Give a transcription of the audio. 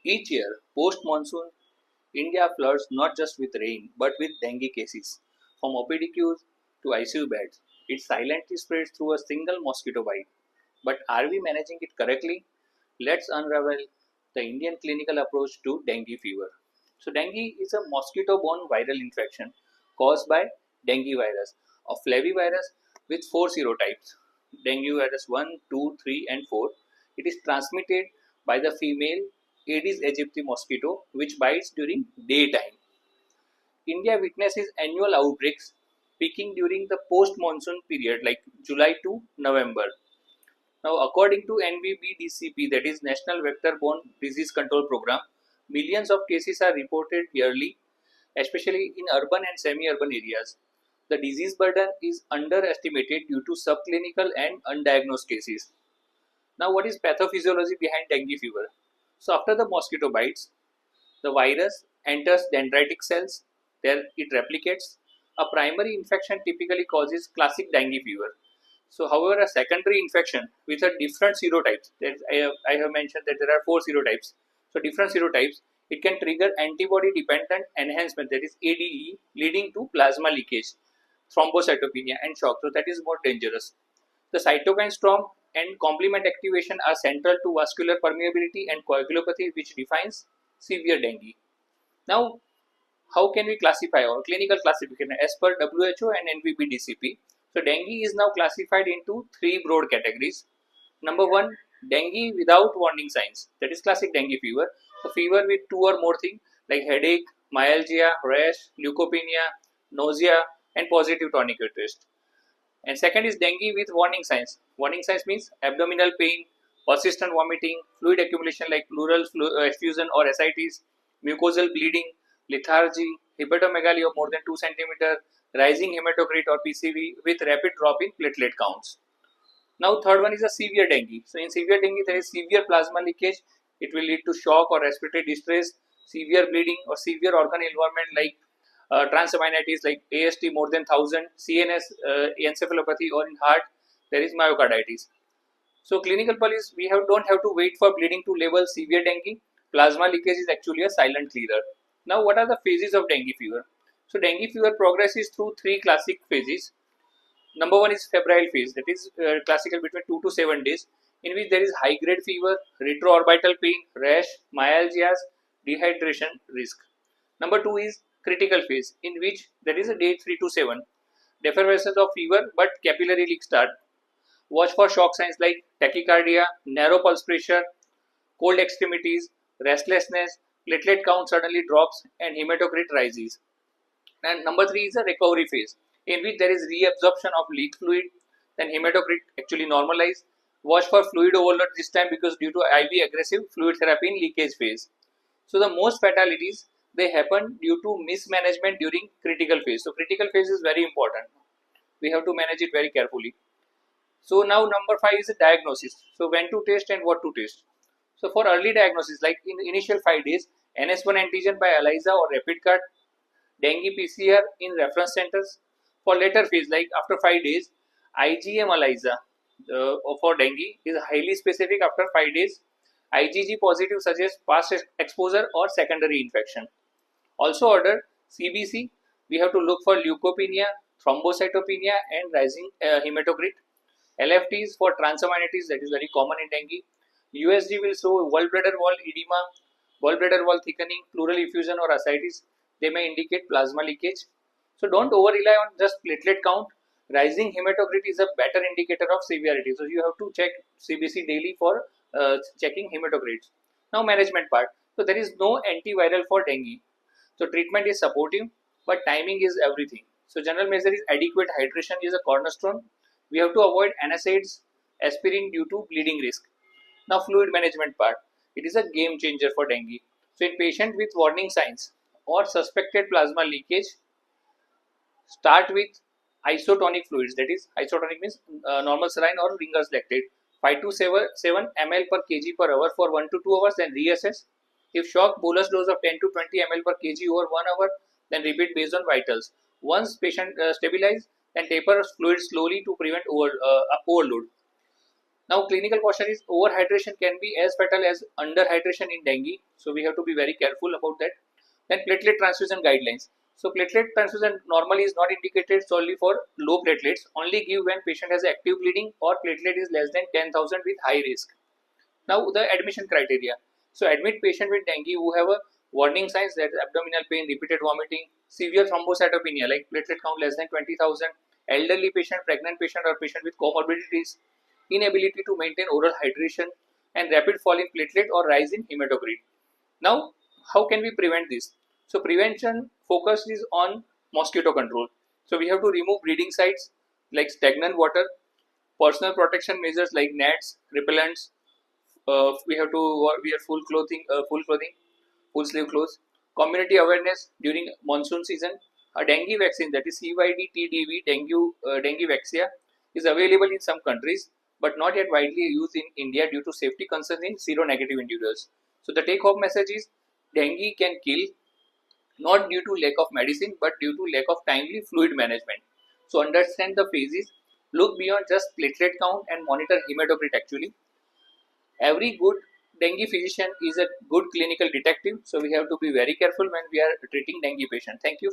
Each year, post-monsoon, India floods not just with rain but with dengue cases, from OPDQs to ICU beds. It silently spreads through a single mosquito bite. But are we managing it correctly? Let's unravel the Indian clinical approach to dengue fever. So, dengue is a mosquito borne viral infection caused by dengue virus, a flavivirus with four serotypes dengue virus 1, 2, 3, and 4. It is transmitted by the female Aedes aegypti mosquito, which bites during daytime. India witnesses annual outbreaks peaking during the post monsoon period like July to November. Now, according to NVBDCP, that is National Vector-Borne Disease Control Program, millions of cases are reported yearly, especially in urban and semi-urban areas. The disease burden is underestimated due to subclinical and undiagnosed cases. Now, what is pathophysiology behind dengue fever? So, after the mosquito bites, the virus enters dendritic cells, there it replicates. A primary infection typically causes classic dengue fever. So, however, a secondary infection with a different serotypes, that I have mentioned that there are four serotypes. So, different serotypes, it can trigger antibody dependent enhancement, that is ADE, leading to plasma leakage, thrombocytopenia, and shock. So, that is more dangerous. The cytokine storm and complement activation are central to vascular permeability and coagulopathy, which defines severe dengue. Now, how can we classify our clinical classification as per WHO and NVBDCP? So, dengue is now classified into three broad categories. Number one, dengue without warning signs, that is classic dengue fever. So, fever with two or more things like headache, myalgia, rash, leukopenia, nausea, and positive tourniquet test. And second is dengue with warning signs. Warning signs means abdominal pain, persistent vomiting, fluid accumulation like pleural effusion or ascites, mucosal bleeding, lethargy, hepatomegaly of more than 2 cm, rising hematocrit or PCV with rapid drop in platelet counts. Now third one is a severe dengue. So in severe dengue there is severe plasma leakage. It will lead to shock or respiratory distress, severe bleeding or severe organ involvement like transaminitis like AST more than 1000, CNS encephalopathy, or in heart there is myocarditis. So clinical policy, don't have to wait for bleeding to label severe dengue. Plasma leakage is actually a silent clearer. Now what are the phases of dengue fever? So dengue fever progresses through three classic phases. Number one is febrile phase, that is classical between 2 to 7 days, in which there is high grade fever, retroorbital pain, rash, myalgias, dehydration risk. Number two is critical phase, in which there is a day 3 to 7, defervescence of fever but capillary leak start. Watch for shock signs like tachycardia, narrow pulse pressure, cold extremities, restlessness, platelet count suddenly drops, and hematocrit rises. And number three is a recovery phase, in which there is reabsorption of leak fluid, then hematocrit actually normalize. Watch for fluid overload this time because due to IV aggressive fluid therapy in leakage phase. So the most fatalities they happen due to mismanagement during critical phase. So critical phase is very important. We have to manage it very carefully. So now number five is a diagnosis. So when to test and what to test. So for early diagnosis, like in initial 5 days, NS1 antigen by ELISA or rapid cut, dengue PCR in reference centers. For later phase, like after 5 days, IgM ELISA for dengue is highly specific after 5 days. IgG positive suggests past exposure or secondary infection. Also ordered CBC, we have to look for leukopenia, thrombocytopenia, and rising hematocrit. LFTs for transaminitis, that is very common in dengue. USG will show gallbladder wall edema, gallbladder wall thickening, pleural effusion, or ascites. They may indicate plasma leakage. So don't over rely on just platelet count. Rising hematocrit is a better indicator of severity. So you have to check CBC daily for checking hematocrits. Now management part. So there is no antiviral for dengue. So treatment is supportive, but timing is everything. So general measure is adequate hydration is a cornerstone. We have to avoid NSAIDs, aspirin due to bleeding risk. Now fluid management part. It is a game changer for dengue. So in patient with warning signs or suspected plasma leakage, start with isotonic fluids. That is isotonic means normal saline or Ringer's lactate. 5 to 7 ml per kg per hour for 1 to 2 hours, then reassess. If shock, bolus dose of 10 to 20 ml per kg over 1 hour, then repeat based on vitals. Once patient stabilized, then taper fluid slowly to prevent overload. Now, clinical caution is overhydration can be as fatal as underhydration in dengue. So, we have to be very careful about that. Then, platelet transfusion guidelines. So, platelet transfusion normally is not indicated solely for low platelets, only give when patient has active bleeding or platelet is less than 10,000 with high risk. Now, the admission criteria. So, admit patient with dengue who have a warning signs, that is abdominal pain, repeated vomiting, severe thrombocytopenia like platelet count less than 20,000, elderly patient, pregnant patient or patient with comorbidities, inability to maintain oral hydration, and rapid fall in platelet or rise in hematocrit. Now, how can we prevent this? So, prevention focus is on mosquito control. So, we have to remove breeding sites like stagnant water, personal protection measures like nets, repellents. We have to wear full sleeve clothes. Community awareness during monsoon season. A dengue vaccine, that is CYD-TDV, dengue vaccine, is available in some countries but not yet widely used in India due to safety concerns in seronegative individuals. So the take-home message is dengue can kill not due to lack of medicine but due to lack of timely fluid management. So understand the phases, look beyond just platelet count and monitor hematocrit actually. Every good dengue physician is a good clinical detective, so we have to be very careful when we are treating dengue patient. Thank you.